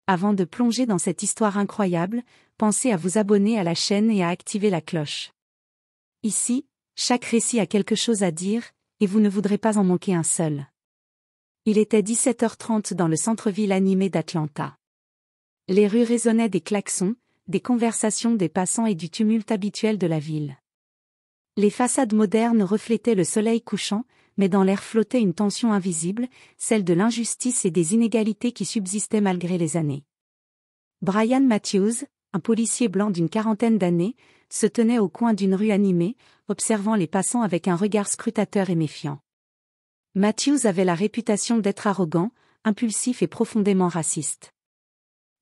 Avant de plonger dans cette histoire incroyable, pensez à vous abonner à la chaîne et à activer la cloche. Ici, chaque récit a quelque chose à dire, et vous ne voudrez pas en manquer un seul. Il était 17h30 dans le centre-ville animé d'Atlanta. Les rues résonnaient des klaxons, des conversations des passants et du tumulte habituel de la ville. Les façades modernes reflétaient le soleil couchant, mais dans l'air flottait une tension invisible, celle de l'injustice et des inégalités qui subsistaient malgré les années. Brian Matthews, un policier blanc d'une quarantaine d'années, se tenait au coin d'une rue animée, observant les passants avec un regard scrutateur et méfiant. Matthews avait la réputation d'être arrogant, impulsif et profondément raciste.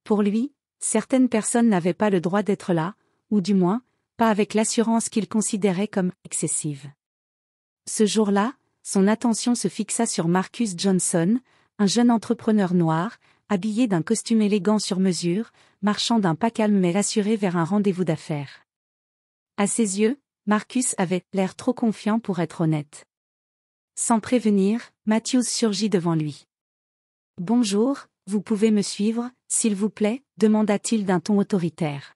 Pour lui, certaines personnes n'avaient pas le droit d'être là, ou du moins, pas avec l'assurance qu'il considérait comme excessive. Ce jour-là, son attention se fixa sur Marcus Johnson, un jeune entrepreneur noir, habillé d'un costume élégant sur mesure, marchant d'un pas calme mais assuré vers un rendez-vous d'affaires. À ses yeux, Marcus avait l'air trop confiant pour être honnête. Sans prévenir, Matthews surgit devant lui. « Bonjour, vous pouvez me suivre, s'il vous plaît » demanda-t-il d'un ton autoritaire.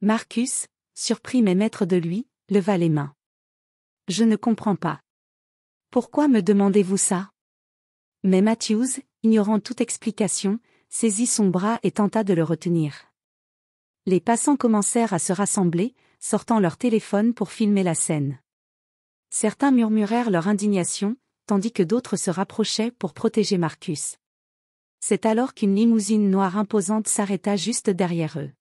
Marcus, surpris mais maître de lui, leva les mains. « Je ne comprends pas. Pourquoi me demandez-vous ça ?» Mais Matthews, ignorant toute explication, saisit son bras et tenta de le retenir. Les passants commencèrent à se rassembler, sortant leur téléphone pour filmer la scène. Certains murmurèrent leur indignation, tandis que d'autres se rapprochaient pour protéger Marcus. C'est alors qu'une limousine noire imposante s'arrêta juste derrière eux.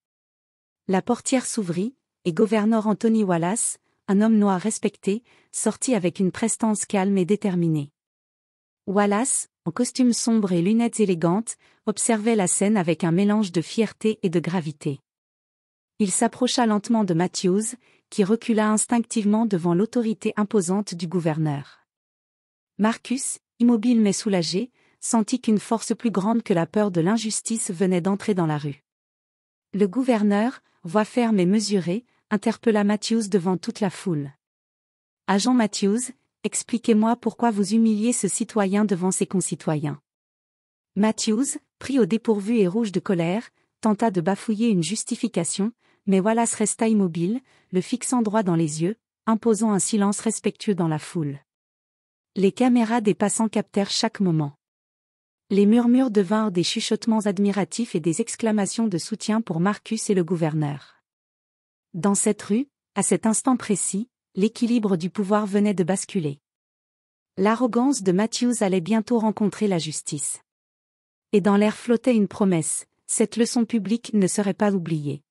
La portière s'ouvrit, et gouverneur Anthony Wallace, un homme noir respecté, sortit avec une prestance calme et déterminée. Wallace, en costume sombre et lunettes élégantes, observait la scène avec un mélange de fierté et de gravité. Il s'approcha lentement de Matthews, qui recula instinctivement devant l'autorité imposante du gouverneur. Marcus, immobile mais soulagé, sentit qu'une force plus grande que la peur de l'injustice venait d'entrer dans la rue. Le gouverneur, voix ferme et mesurée, interpella Matthews devant toute la foule. « Agent Matthews, expliquez-moi pourquoi vous humiliez ce citoyen devant ses concitoyens. » Matthews, pris au dépourvu et rouge de colère, tenta de bafouiller une justification, mais Wallace resta immobile, le fixant droit dans les yeux, imposant un silence respectueux dans la foule. Les caméras des passants captèrent chaque moment. Les murmures devinrent des chuchotements admiratifs et des exclamations de soutien pour Marcus et le gouverneur. Dans cette rue, à cet instant précis, l'équilibre du pouvoir venait de basculer. L'arrogance de Matthews allait bientôt rencontrer la justice. Et dans l'air flottait une promesse, cette leçon publique ne serait pas oubliée.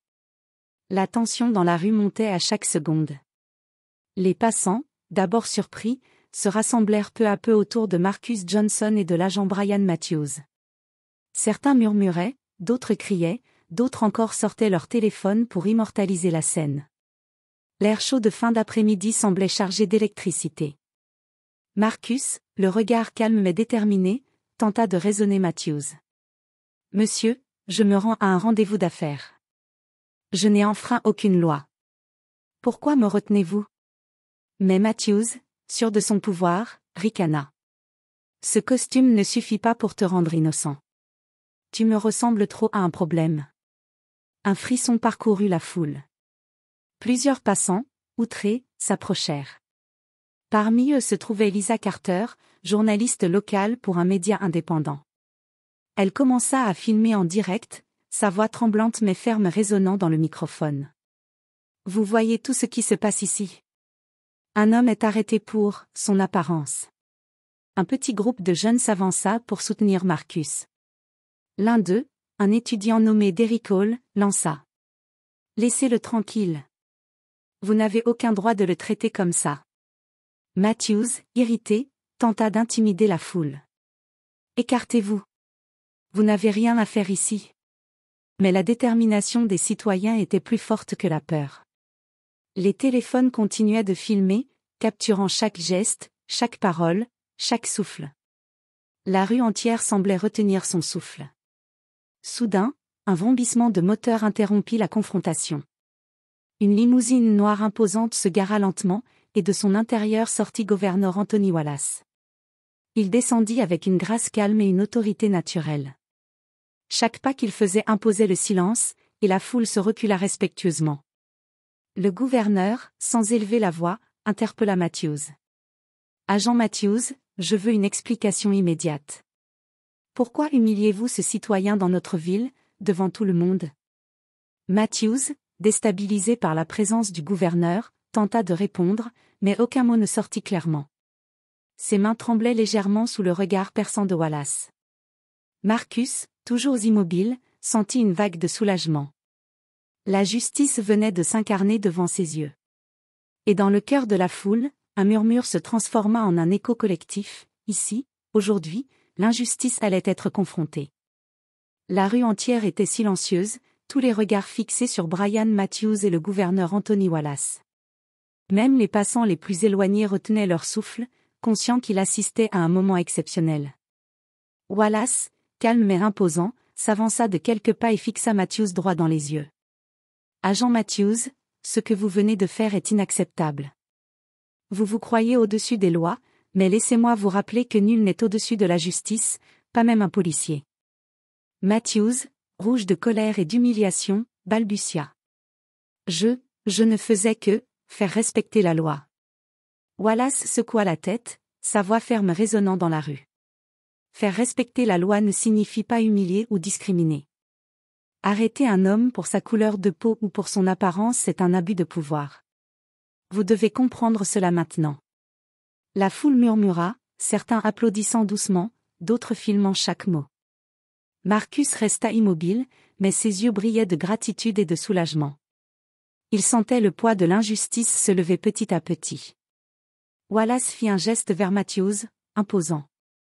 La tension dans la rue montait à chaque seconde. Les passants, d'abord surpris, se rassemblèrent peu à peu autour de Marcus Johnson et de l'agent Brian Matthews. Certains murmuraient, d'autres criaient, d'autres encore sortaient leur téléphone pour immortaliser la scène. L'air chaud de fin d'après-midi semblait chargé d'électricité. Marcus, le regard calme mais déterminé, tenta de raisonner Matthews. « Monsieur, je me rends à un rendez-vous d'affaires. Je n'ai enfreint aucune loi. Pourquoi me retenez-vous » Mais Matthews, sûr de son pouvoir, ricana. « Ce costume ne suffit pas pour te rendre innocent. Tu me ressembles trop à un problème. » Un frisson parcourut la foule. Plusieurs passants, outrés, s'approchèrent. Parmi eux se trouvait Lisa Carter, journaliste locale pour un média indépendant. Elle commença à filmer en direct, sa voix tremblante mais ferme résonnant dans le microphone. « Vous voyez tout ce qui se passe ici. Un homme est arrêté pour son apparence. » Un petit groupe de jeunes s'avança pour soutenir Marcus. L'un d'eux, un étudiant nommé Derrick Hall, lança. « Laissez-le tranquille. Vous n'avez aucun droit de le traiter comme ça. » Matthews, irrité, tenta d'intimider la foule. « Écartez-vous. Vous n'avez rien à faire ici. » Mais la détermination des citoyens était plus forte que la peur. Les téléphones continuaient de filmer, capturant chaque geste, chaque parole, chaque souffle. La rue entière semblait retenir son souffle. Soudain, un vrombissement de moteur interrompit la confrontation. Une limousine noire imposante se gara lentement, et de son intérieur sortit gouverneur Anthony Wallace. Il descendit avec une grâce calme et une autorité naturelle. Chaque pas qu'il faisait imposait le silence, et la foule se recula respectueusement. Le gouverneur, sans élever la voix, interpella Matthews. « Agent Matthews, je veux une explication immédiate. Pourquoi humiliez-vous ce citoyen dans notre ville, devant tout le monde ?» Matthews, déstabilisé par la présence du gouverneur, tenta de répondre, mais aucun mot ne sortit clairement. Ses mains tremblaient légèrement sous le regard perçant de Wallace. Marcus, toujours immobile, sentit une vague de soulagement. La justice venait de s'incarner devant ses yeux. Et dans le cœur de la foule, un murmure se transforma en un écho collectif. Ici, aujourd'hui, l'injustice allait être confrontée. La rue entière était silencieuse, tous les regards fixés sur Brian Matthews et le gouverneur Anthony Wallace. Même les passants les plus éloignés retenaient leur souffle, conscients qu'il assistait à un moment exceptionnel. Wallace, calme mais imposant, s'avança de quelques pas et fixa Matthews droit dans les yeux. « Agent Matthews, ce que vous venez de faire est inacceptable. Vous vous croyez au-dessus des lois, mais laissez-moi vous rappeler que nul n'est au-dessus de la justice, pas même un policier. » Matthews, rouge de colère et d'humiliation, balbutia. « Je ne faisais que faire respecter la loi. » Wallace secoua la tête, sa voix ferme résonnant dans la rue. Faire respecter la loi ne signifie pas humilier ou discriminer. Arrêter un homme pour sa couleur de peau ou pour son apparence, c'est un abus de pouvoir. Vous devez comprendre cela maintenant. La foule murmura, certains applaudissant doucement, d'autres filmant chaque mot. Marcus resta immobile, mais ses yeux brillaient de gratitude et de soulagement. Il sentait le poids de l'injustice se lever petit à petit. Wallace fit un geste vers Matthews, imposant.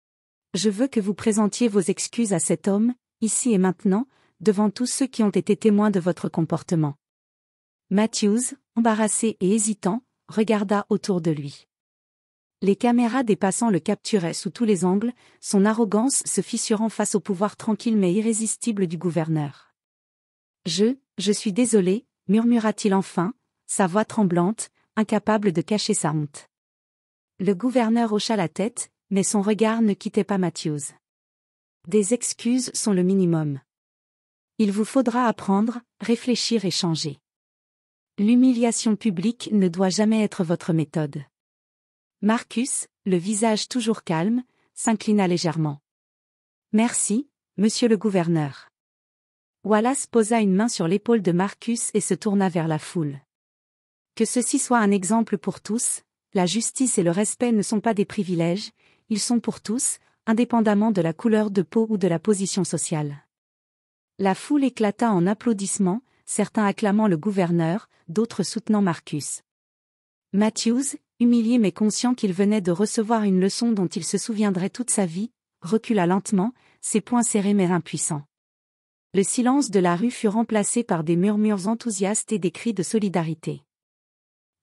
« Je veux que vous présentiez vos excuses à cet homme, ici et maintenant, devant tous ceux qui ont été témoins de votre comportement. » Matthews, embarrassé et hésitant, regarda autour de lui. Les caméras des passants le capturaient sous tous les angles, son arrogance se fissurant face au pouvoir tranquille mais irrésistible du gouverneur. « Je suis désolé, » murmura-t-il enfin, sa voix tremblante, incapable de cacher sa honte. Le gouverneur hocha la tête, mais son regard ne quittait pas Matthews. « Des excuses sont le minimum. Il vous faudra apprendre, réfléchir et changer. L'humiliation publique ne doit jamais être votre méthode. » Marcus, le visage toujours calme, s'inclina légèrement. « Merci, monsieur le gouverneur. » Wallace posa une main sur l'épaule de Marcus et se tourna vers la foule. « Que ceci soit un exemple pour tous, la justice et le respect ne sont pas des privilèges, ils sont pour tous, indépendamment de la couleur de peau ou de la position sociale. » La foule éclata en applaudissements, certains acclamant le gouverneur, d'autres soutenant Marcus. Matthews, humilié mais conscient qu'il venait de recevoir une leçon dont il se souviendrait toute sa vie, recula lentement, ses poings serrés mais impuissants. Le silence de la rue fut remplacé par des murmures enthousiastes et des cris de solidarité.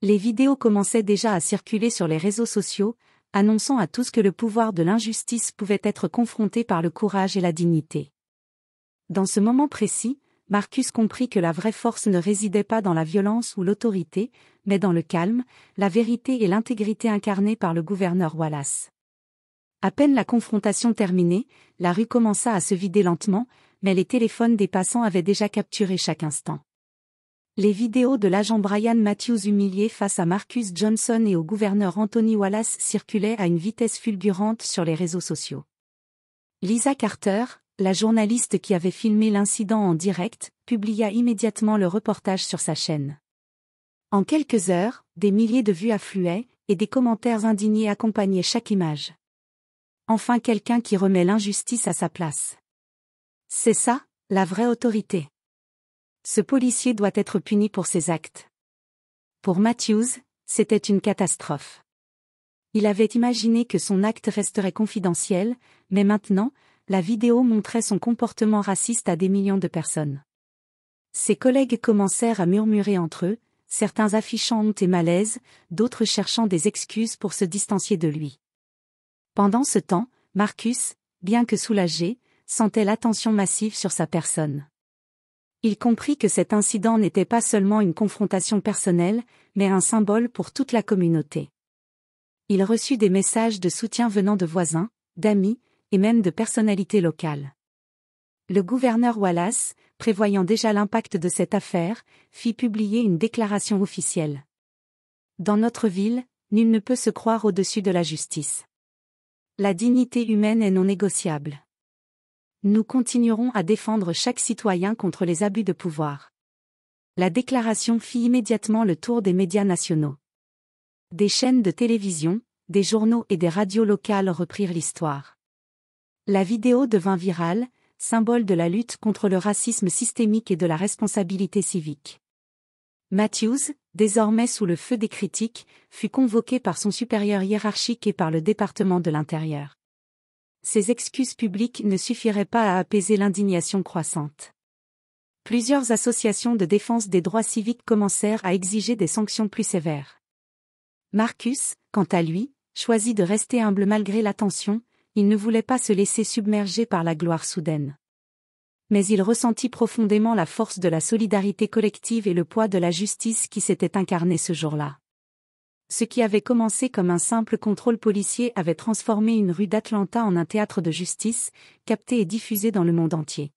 Les vidéos commençaient déjà à circuler sur les réseaux sociaux, annonçant à tous que le pouvoir de l'injustice pouvait être confronté par le courage et la dignité. Dans ce moment précis, Marcus comprit que la vraie force ne résidait pas dans la violence ou l'autorité, mais dans le calme, la vérité et l'intégrité incarnées par le gouverneur Wallace. À peine la confrontation terminée, la rue commença à se vider lentement, mais les téléphones des passants avaient déjà capturé chaque instant. Les vidéos de l'agent Brian Matthews humilié face à Marcus Johnson et au gouverneur Anthony Wallace circulaient à une vitesse fulgurante sur les réseaux sociaux. Lisa Carter, la journaliste qui avait filmé l'incident en direct, publia immédiatement le reportage sur sa chaîne. En quelques heures, des milliers de vues affluaient, et des commentaires indignés accompagnaient chaque image. Enfin quelqu'un qui remet l'injustice à sa place. C'est ça, la vraie autorité. Ce policier doit être puni pour ses actes. Pour Matthews, c'était une catastrophe. Il avait imaginé que son acte resterait confidentiel, mais maintenant, la vidéo montrait son comportement raciste à des millions de personnes. Ses collègues commencèrent à murmurer entre eux, certains affichant honte et malaise, d'autres cherchant des excuses pour se distancier de lui. Pendant ce temps, Marcus, bien que soulagé, sentait l'attention massive sur sa personne. Il comprit que cet incident n'était pas seulement une confrontation personnelle, mais un symbole pour toute la communauté. Il reçut des messages de soutien venant de voisins, d'amis, et même de personnalités locales. Le gouverneur Wallace, prévoyant déjà l'impact de cette affaire, fit publier une déclaration officielle. Dans notre ville, nul ne peut se croire au-dessus de la justice. La dignité humaine est non négociable. Nous continuerons à défendre chaque citoyen contre les abus de pouvoir. La déclaration fit immédiatement le tour des médias nationaux. Des chaînes de télévision, des journaux et des radios locales reprirent l'histoire. La vidéo devint virale, symbole de la lutte contre le racisme systémique et de la responsabilité civique. Matthews, désormais sous le feu des critiques, fut convoqué par son supérieur hiérarchique et par le département de l'Intérieur. Ses excuses publiques ne suffiraient pas à apaiser l'indignation croissante. Plusieurs associations de défense des droits civiques commencèrent à exiger des sanctions plus sévères. Marcus, quant à lui, choisit de rester humble malgré l'attention, il ne voulait pas se laisser submerger par la gloire soudaine. Mais il ressentit profondément la force de la solidarité collective et le poids de la justice qui s'était incarné ce jour-là. Ce qui avait commencé comme un simple contrôle policier avait transformé une rue d'Atlanta en un théâtre de justice, capté et diffusé dans le monde entier.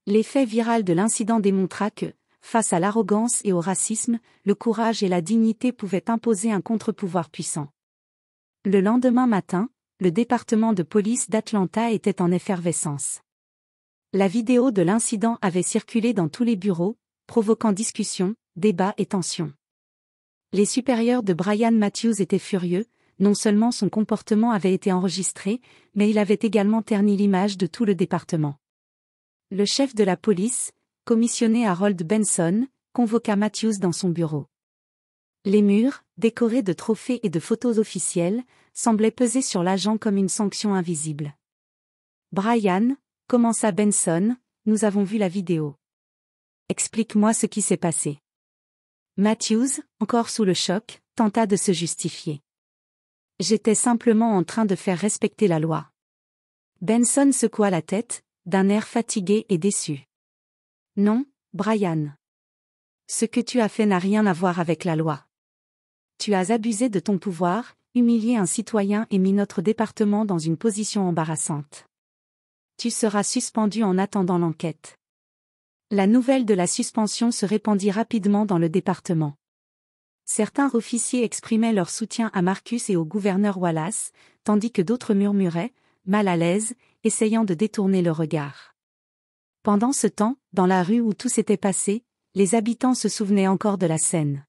L'effet viral de l'incident démontra que, face à l'arrogance et au racisme, le courage et la dignité pouvaient imposer un contre-pouvoir puissant. Le lendemain matin, le département de police d'Atlanta était en effervescence. La vidéo de l'incident avait circulé dans tous les bureaux, provoquant discussions, débats et tensions. Les supérieurs de Brian Matthews étaient furieux, non seulement son comportement avait été enregistré, mais il avait également terni l'image de tout le département. Le chef de la police, commissionné Harold Benson, convoqua Matthews dans son bureau. Les murs, décorés de trophées et de photos officielles, semblaient peser sur l'agent comme une sanction invisible. « Brian », commença Benson, « nous avons vu la vidéo. Explique-moi ce qui s'est passé. » Matthews, encore sous le choc, tenta de se justifier. « J'étais simplement en train de faire respecter la loi. » Benson secoua la tête, d'un air fatigué et déçu. « Non, Brian. Ce que tu as fait n'a rien à voir avec la loi. Tu as abusé de ton pouvoir, humilié un citoyen et mis notre département dans une position embarrassante. Tu seras suspendu en attendant l'enquête. » La nouvelle de la suspension se répandit rapidement dans le département. Certains officiers exprimaient leur soutien à Marcus et au gouverneur Wallace, tandis que d'autres murmuraient, mal à l'aise, essayant de détourner le regard. Pendant ce temps, dans la rue où tout s'était passé, les habitants se souvenaient encore de la scène.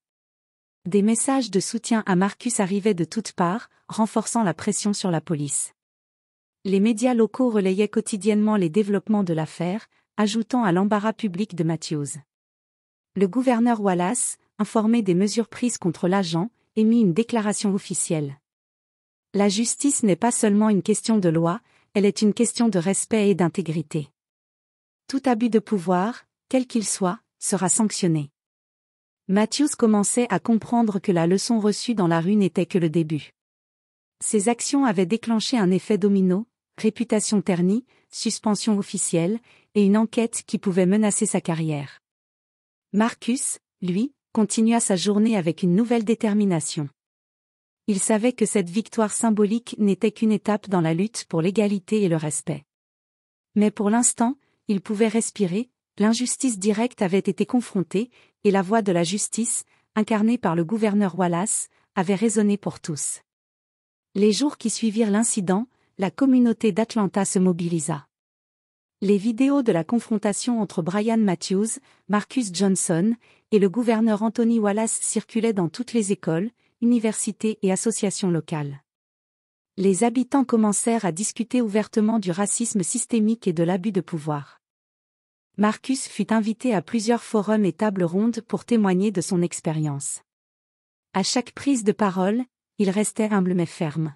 Des messages de soutien à Marcus arrivaient de toutes parts, renforçant la pression sur la police. Les médias locaux relayaient quotidiennement les développements de l'affaire, ajoutant à l'embarras public de Matthews. Le gouverneur Wallace, informé des mesures prises contre l'agent, émit une déclaration officielle. La justice n'est pas seulement une question de loi, elle est une question de respect et d'intégrité. Tout abus de pouvoir, quel qu'il soit, sera sanctionné. Matthews commençait à comprendre que la leçon reçue dans la rue n'était que le début. Ses actions avaient déclenché un effet domino, réputation ternie, suspension officielle, et une enquête qui pouvait menacer sa carrière. Marcus, lui, continua sa journée avec une nouvelle détermination. Il savait que cette victoire symbolique n'était qu'une étape dans la lutte pour l'égalité et le respect. Mais pour l'instant, il pouvait respirer, l'injustice directe avait été confrontée, et la voix de la justice, incarnée par le gouverneur Wallace, avait résonné pour tous. Les jours qui suivirent l'incident, la communauté d'Atlanta se mobilisa. Les vidéos de la confrontation entre Brian Matthews, Marcus Johnson, et le gouverneur Anthony Wallace circulaient dans toutes les écoles, universités et associations locales. Les habitants commencèrent à discuter ouvertement du racisme systémique et de l'abus de pouvoir. Marcus fut invité à plusieurs forums et tables rondes pour témoigner de son expérience. À chaque prise de parole, il restait humble mais ferme.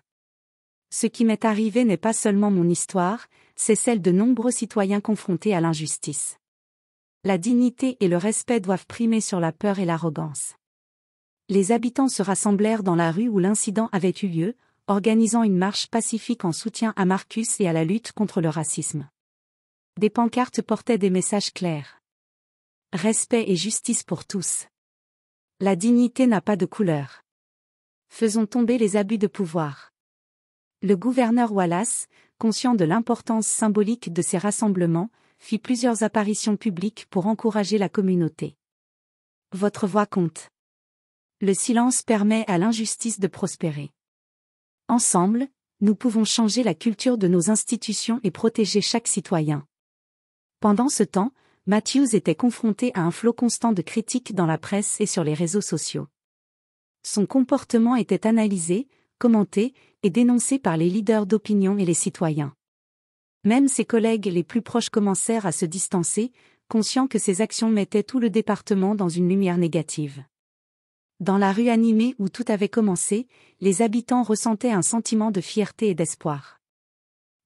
Ce qui m'est arrivé n'est pas seulement mon histoire, c'est celle de nombreux citoyens confrontés à l'injustice. La dignité et le respect doivent primer sur la peur et l'arrogance. Les habitants se rassemblèrent dans la rue où l'incident avait eu lieu, organisant une marche pacifique en soutien à Marcus et à la lutte contre le racisme. Des pancartes portaient des messages clairs. Respect et justice pour tous. La dignité n'a pas de couleur. Faisons tomber les abus de pouvoir. Le gouverneur Wallace, conscient de l'importance symbolique de ces rassemblements, fit plusieurs apparitions publiques pour encourager la communauté. Votre voix compte. Le silence permet à l'injustice de prospérer. Ensemble, nous pouvons changer la culture de nos institutions et protéger chaque citoyen. Pendant ce temps, Matthews était confronté à un flot constant de critiques dans la presse et sur les réseaux sociaux. Son comportement était analysé, commenté et dénoncé par les leaders d'opinion et les citoyens. Même ses collègues les plus proches commencèrent à se distancer, conscients que ses actions mettaient tout le département dans une lumière négative. Dans la rue animée où tout avait commencé, les habitants ressentaient un sentiment de fierté et d'espoir.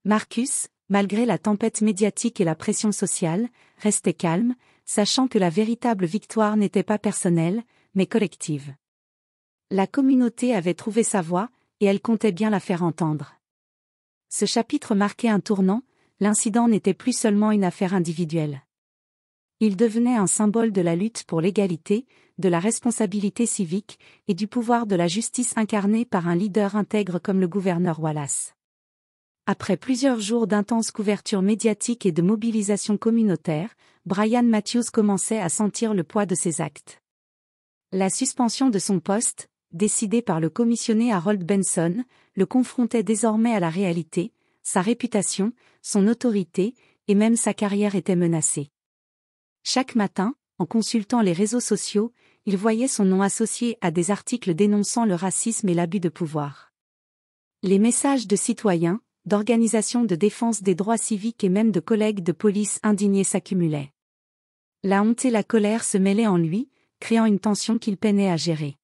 Marcus, malgré la tempête médiatique et la pression sociale, restait calme, sachant que la véritable victoire n'était pas personnelle, mais collective. La communauté avait trouvé sa voix, et elle comptait bien la faire entendre. Ce chapitre marquait un tournant, l'incident n'était plus seulement une affaire individuelle. Il devenait un symbole de la lutte pour l'égalité, de la responsabilité civique et du pouvoir de la justice incarné par un leader intègre comme le gouverneur Wallace. Après plusieurs jours d'intenses couvertures médiatiques et de mobilisation communautaire, Brian Matthews commençait à sentir le poids de ses actes. La suspension de son poste, décidée par le commissionnaire Harold Benson, le confrontait désormais à la réalité, sa réputation, son autorité, et même sa carrière étaient menacées. Chaque matin, en consultant les réseaux sociaux, il voyait son nom associé à des articles dénonçant le racisme et l'abus de pouvoir. Les messages de citoyens, d'organisations de défense des droits civiques et même de collègues de police indignés s'accumulaient. La honte et la colère se mêlaient en lui, créant une tension qu'il peinait à gérer.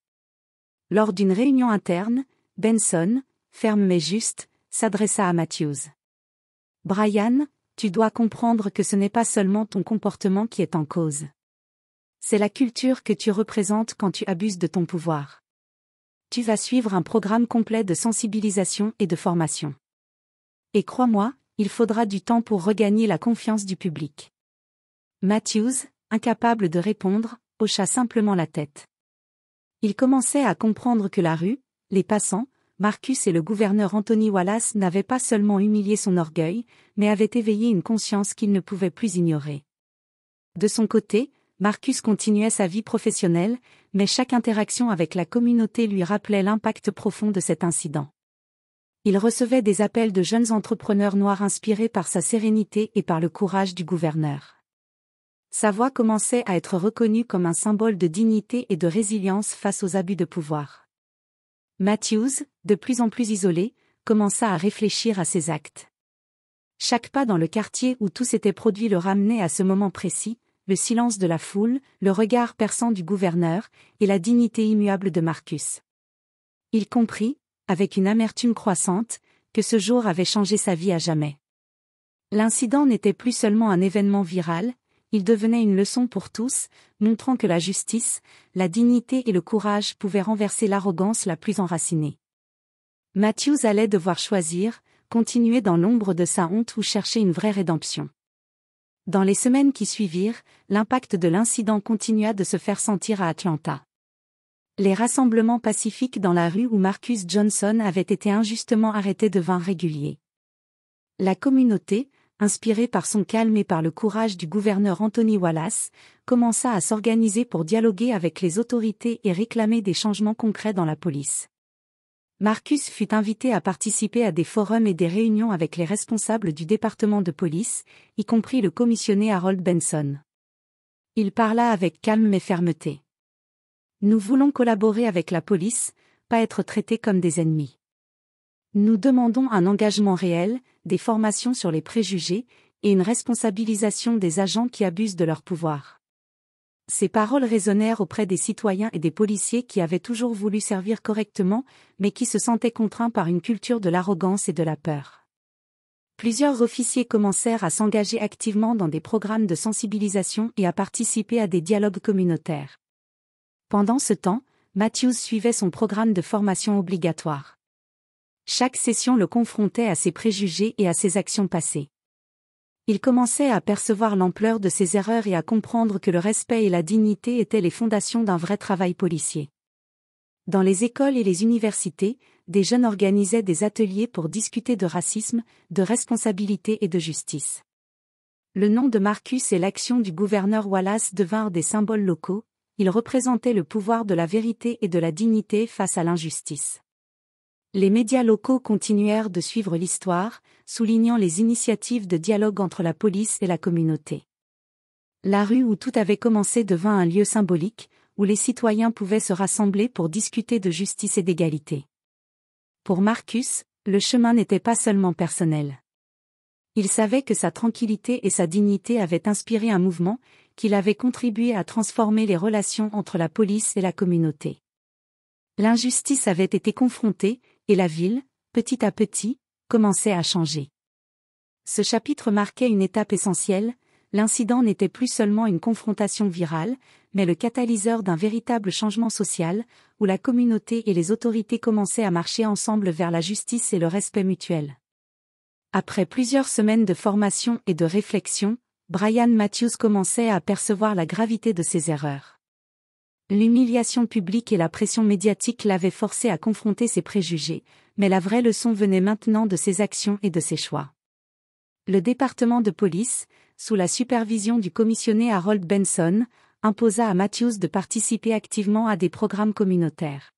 Lors d'une réunion interne, Benson, ferme mais juste, s'adressa à Matthews. « Brian, tu dois comprendre que ce n'est pas seulement ton comportement qui est en cause. C'est la culture que tu représentes quand tu abuses de ton pouvoir. Tu vas suivre un programme complet de sensibilisation et de formation. Et crois-moi, il faudra du temps pour regagner la confiance du public. » Matthews, incapable de répondre, hocha simplement la tête. Il commençait à comprendre que la rue, les passants, Marcus et le gouverneur Anthony Wallace n'avaient pas seulement humilié son orgueil, mais avaient éveillé une conscience qu'il ne pouvait plus ignorer. De son côté, Marcus continuait sa vie professionnelle, mais chaque interaction avec la communauté lui rappelait l'impact profond de cet incident. Il recevait des appels de jeunes entrepreneurs noirs inspirés par sa sérénité et par le courage du gouverneur. Sa voix commençait à être reconnue comme un symbole de dignité et de résilience face aux abus de pouvoir. Matthews, de plus en plus isolé, commença à réfléchir à ses actes. Chaque pas dans le quartier où tout s'était produit le ramenait à ce moment précis, le silence de la foule, le regard perçant du gouverneur, et la dignité immuable de Marcus. Il comprit, avec une amertume croissante, que ce jour avait changé sa vie à jamais. L'incident n'était plus seulement un événement viral, il devenait une leçon pour tous, montrant que la justice, la dignité et le courage pouvaient renverser l'arrogance la plus enracinée. Matthews allait devoir choisir, continuer dans l'ombre de sa honte ou chercher une vraie rédemption. Dans les semaines qui suivirent, l'impact de l'incident continua de se faire sentir à Atlanta. Les rassemblements pacifiques dans la rue où Marcus Johnson avait été injustement arrêté devinrent réguliers. La communauté, inspirée par son calme et par le courage du gouverneur Anthony Wallace, commença à s'organiser pour dialoguer avec les autorités et réclamer des changements concrets dans la police. Marcus fut invité à participer à des forums et des réunions avec les responsables du département de police, y compris le commissionnaire Harold Benson. Il parla avec calme mais fermeté. « Nous voulons collaborer avec la police, pas être traités comme des ennemis. Nous demandons un engagement réel, des formations sur les préjugés, et une responsabilisation des agents qui abusent de leur pouvoir. » Ces paroles résonnèrent auprès des citoyens et des policiers qui avaient toujours voulu servir correctement, mais qui se sentaient contraints par une culture de l'arrogance et de la peur. Plusieurs officiers commencèrent à s'engager activement dans des programmes de sensibilisation et à participer à des dialogues communautaires. Pendant ce temps, Matthews suivait son programme de formation obligatoire. Chaque session le confrontait à ses préjugés et à ses actions passées. Il commençait à percevoir l'ampleur de ses erreurs et à comprendre que le respect et la dignité étaient les fondations d'un vrai travail policier. Dans les écoles et les universités, des jeunes organisaient des ateliers pour discuter de racisme, de responsabilité et de justice. Le nom de Marcus et l'action du gouverneur Wallace devinrent des symboles locaux, ils représentaient le pouvoir de la vérité et de la dignité face à l'injustice. Les médias locaux continuèrent de suivre l'histoire, soulignant les initiatives de dialogue entre la police et la communauté. La rue où tout avait commencé devint un lieu symbolique, où les citoyens pouvaient se rassembler pour discuter de justice et d'égalité. Pour Marcus, le chemin n'était pas seulement personnel. Il savait que sa tranquillité et sa dignité avaient inspiré un mouvement, qu'il avait contribué à transformer les relations entre la police et la communauté. L'injustice avait été confrontée, et la ville, petit à petit, commençait à changer. Ce chapitre marquait une étape essentielle, l'incident n'était plus seulement une confrontation virale, mais le catalyseur d'un véritable changement social, où la communauté et les autorités commençaient à marcher ensemble vers la justice et le respect mutuel. Après plusieurs semaines de formation et de réflexion, Brian Matthews commençait à percevoir la gravité de ses erreurs. L'humiliation publique et la pression médiatique l'avaient forcé à confronter ses préjugés, mais la vraie leçon venait maintenant de ses actions et de ses choix. Le département de police, sous la supervision du commissionnaire Harold Benson, imposa à Matthews de participer activement à des programmes communautaires.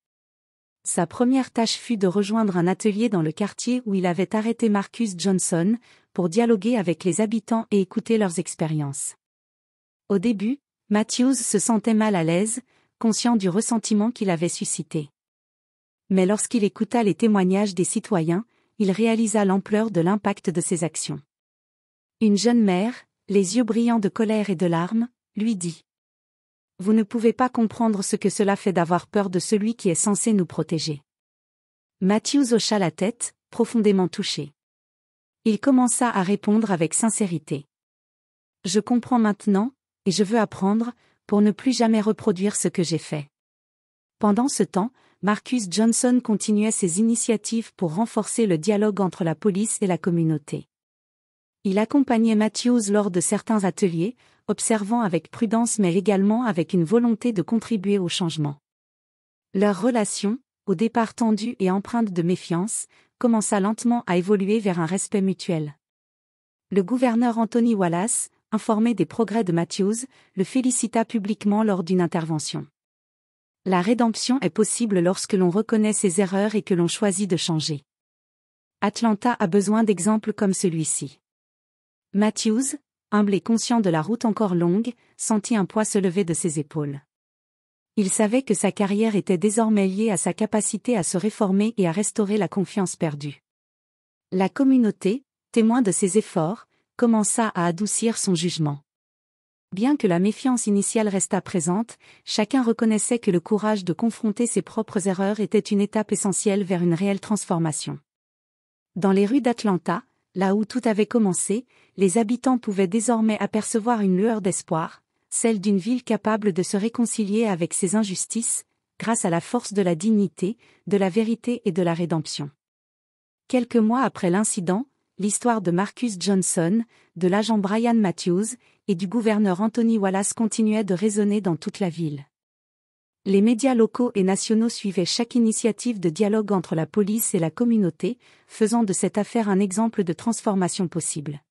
Sa première tâche fut de rejoindre un atelier dans le quartier où il avait arrêté Marcus Johnson, pour dialoguer avec les habitants et écouter leurs expériences. Au début, Matthews se sentait mal à l'aise, conscient du ressentiment qu'il avait suscité. Mais lorsqu'il écouta les témoignages des citoyens, il réalisa l'ampleur de l'impact de ses actions. Une jeune mère, les yeux brillants de colère et de larmes, lui dit : « Vous ne pouvez pas comprendre ce que cela fait d'avoir peur de celui qui est censé nous protéger. » Matthews hocha la tête, profondément touché. Il commença à répondre avec sincérité. « Je comprends maintenant, et je veux apprendre, pour ne plus jamais reproduire ce que j'ai fait. » Pendant ce temps, Marcus Johnson continuait ses initiatives pour renforcer le dialogue entre la police et la communauté. Il accompagnait Matthews lors de certains ateliers, observant avec prudence mais également avec une volonté de contribuer au changement. Leur relation, au départ tendue et empreinte de méfiance, commença lentement à évoluer vers un respect mutuel. Le gouverneur Anthony Wallace, informé des progrès de Matthews, le félicita publiquement lors d'une intervention. La rédemption est possible lorsque l'on reconnaît ses erreurs et que l'on choisit de changer. Atlanta a besoin d'exemples comme celui-ci. Matthews, humble et conscient de la route encore longue, sentit un poids se lever de ses épaules. Il savait que sa carrière était désormais liée à sa capacité à se réformer et à restaurer la confiance perdue. La communauté, témoin de ses efforts, commença à adoucir son jugement. Bien que la méfiance initiale restât présente, chacun reconnaissait que le courage de confronter ses propres erreurs était une étape essentielle vers une réelle transformation. Dans les rues d'Atlanta, là où tout avait commencé, les habitants pouvaient désormais apercevoir une lueur d'espoir, celle d'une ville capable de se réconcilier avec ses injustices, grâce à la force de la dignité, de la vérité et de la rédemption. Quelques mois après l'incident, l'histoire de Marcus Johnson, de l'agent Brian Matthews, et du gouverneur Anthony Wallace continuait de résonner dans toute la ville. Les médias locaux et nationaux suivaient chaque initiative de dialogue entre la police et la communauté, faisant de cette affaire un exemple de transformation possible.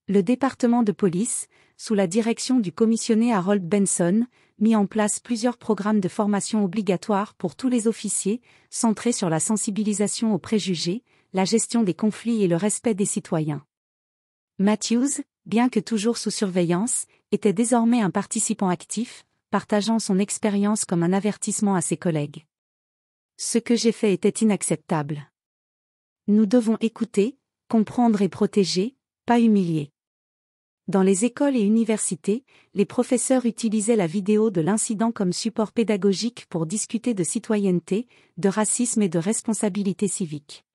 Le département de police, sous la direction du commissionnaire Harold Benson, mit en place plusieurs programmes de formation obligatoires pour tous les officiers, centrés sur la sensibilisation aux préjugés, la gestion des conflits et le respect des citoyens. Matthews, bien que toujours sous surveillance, était désormais un participant actif, partageant son expérience comme un avertissement à ses collègues. Ce que j'ai fait était inacceptable. Nous devons écouter, comprendre et protéger, pas humilier. Dans les écoles et universités, les professeurs utilisaient la vidéo de l'incident comme support pédagogique pour discuter de citoyenneté, de racisme et de responsabilité civique.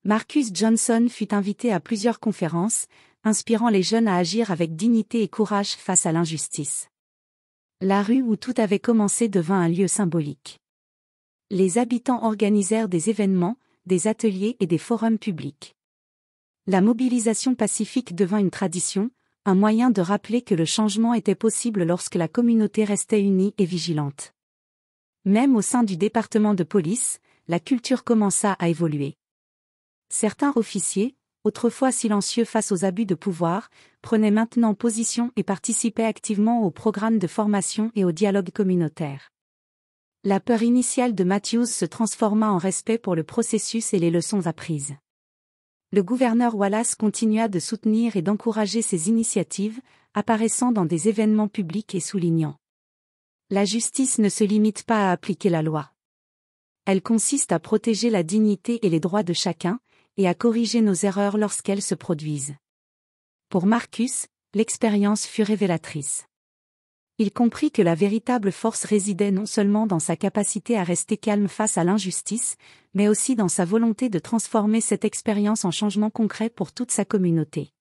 Marcus Johnson fut invité à plusieurs conférences, inspirant les jeunes à agir avec dignité et courage face à l'injustice. La rue où tout avait commencé devint un lieu symbolique. Les habitants organisèrent des événements, des ateliers et des forums publics. La mobilisation pacifique devint une tradition, un moyen de rappeler que le changement était possible lorsque la communauté restait unie et vigilante. Même au sein du département de police, la culture commença à évoluer. Certains officiers, autrefois silencieux face aux abus de pouvoir, prenait maintenant position et participait activement au programme de formation et au dialogue communautaire. La peur initiale de Matthews se transforma en respect pour le processus et les leçons apprises. Le gouverneur Wallace continua de soutenir et d'encourager ces initiatives, apparaissant dans des événements publics et soulignant: la justice ne se limite pas à appliquer la loi. Elle consiste à protéger la dignité et les droits de chacun, et à corriger nos erreurs lorsqu'elles se produisent. Pour Marcus, l'expérience fut révélatrice. Il comprit que la véritable force résidait non seulement dans sa capacité à rester calme face à l'injustice, mais aussi dans sa volonté de transformer cette expérience en changement concret pour toute sa communauté.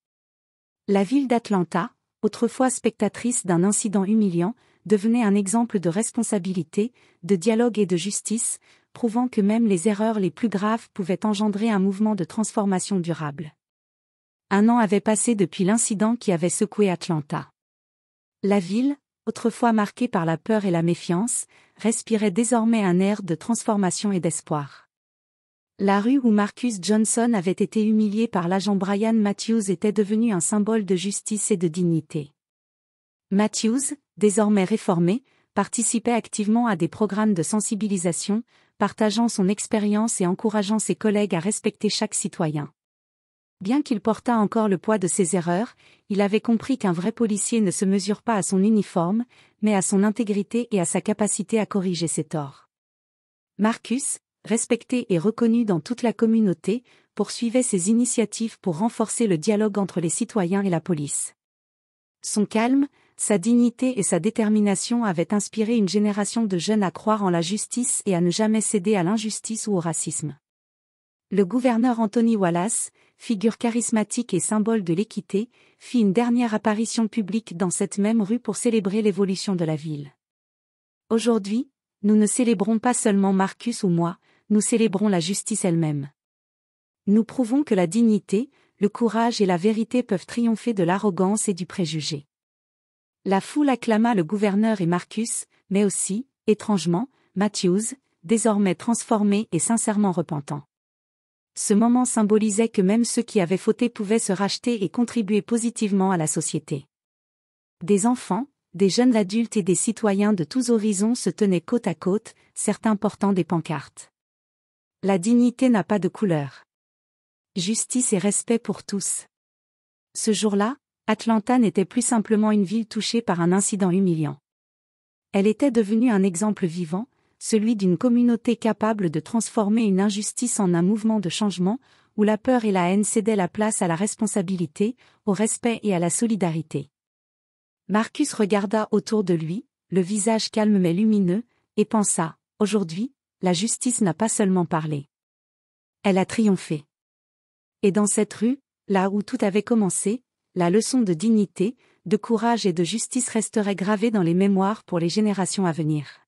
La ville d'Atlanta, autrefois spectatrice d'un incident humiliant, devenait un exemple de responsabilité, de dialogue et de justice, prouvant que même les erreurs les plus graves pouvaient engendrer un mouvement de transformation durable. 1 an avait passé depuis l'incident qui avait secoué Atlanta. La ville, autrefois marquée par la peur et la méfiance, respirait désormais un air de transformation et d'espoir. La rue où Marcus Johnson avait été humilié par l'agent Brian Matthews était devenue un symbole de justice et de dignité. Matthews, désormais réformé, participait activement à des programmes de sensibilisation, partageant son expérience et encourageant ses collègues à respecter chaque citoyen. Bien qu'il portât encore le poids de ses erreurs, il avait compris qu'un vrai policier ne se mesure pas à son uniforme, mais à son intégrité et à sa capacité à corriger ses torts. Marcus, respecté et reconnu dans toute la communauté, poursuivait ses initiatives pour renforcer le dialogue entre les citoyens et la police. Son calme, sa dignité et sa détermination avaient inspiré une génération de jeunes à croire en la justice et à ne jamais céder à l'injustice ou au racisme. Le gouverneur Anthony Wallace, figure charismatique et symbole de l'équité, fit une dernière apparition publique dans cette même rue pour célébrer l'évolution de la ville. Aujourd'hui, nous ne célébrons pas seulement Marcus ou moi, nous célébrons la justice elle-même. Nous prouvons que la dignité, le courage et la vérité peuvent triompher de l'arrogance et du préjugé. La foule acclama le gouverneur et Marcus, mais aussi, étrangement, Matthews, désormais transformé et sincèrement repentant. Ce moment symbolisait que même ceux qui avaient fauté pouvaient se racheter et contribuer positivement à la société. Des enfants, des jeunes adultes et des citoyens de tous horizons se tenaient côte à côte, certains portant des pancartes. La dignité n'a pas de couleur. Justice et respect pour tous. Ce jour-là, Atlanta n'était plus simplement une ville touchée par un incident humiliant. Elle était devenue un exemple vivant, celui d'une communauté capable de transformer une injustice en un mouvement de changement, où la peur et la haine cédaient la place à la responsabilité, au respect et à la solidarité. Marcus regarda autour de lui, le visage calme mais lumineux, et pensa, aujourd'hui, la justice n'a pas seulement parlé. Elle a triomphé. Et dans cette rue, là où tout avait commencé, la leçon de dignité, de courage et de justice resterait gravée dans les mémoires pour les générations à venir.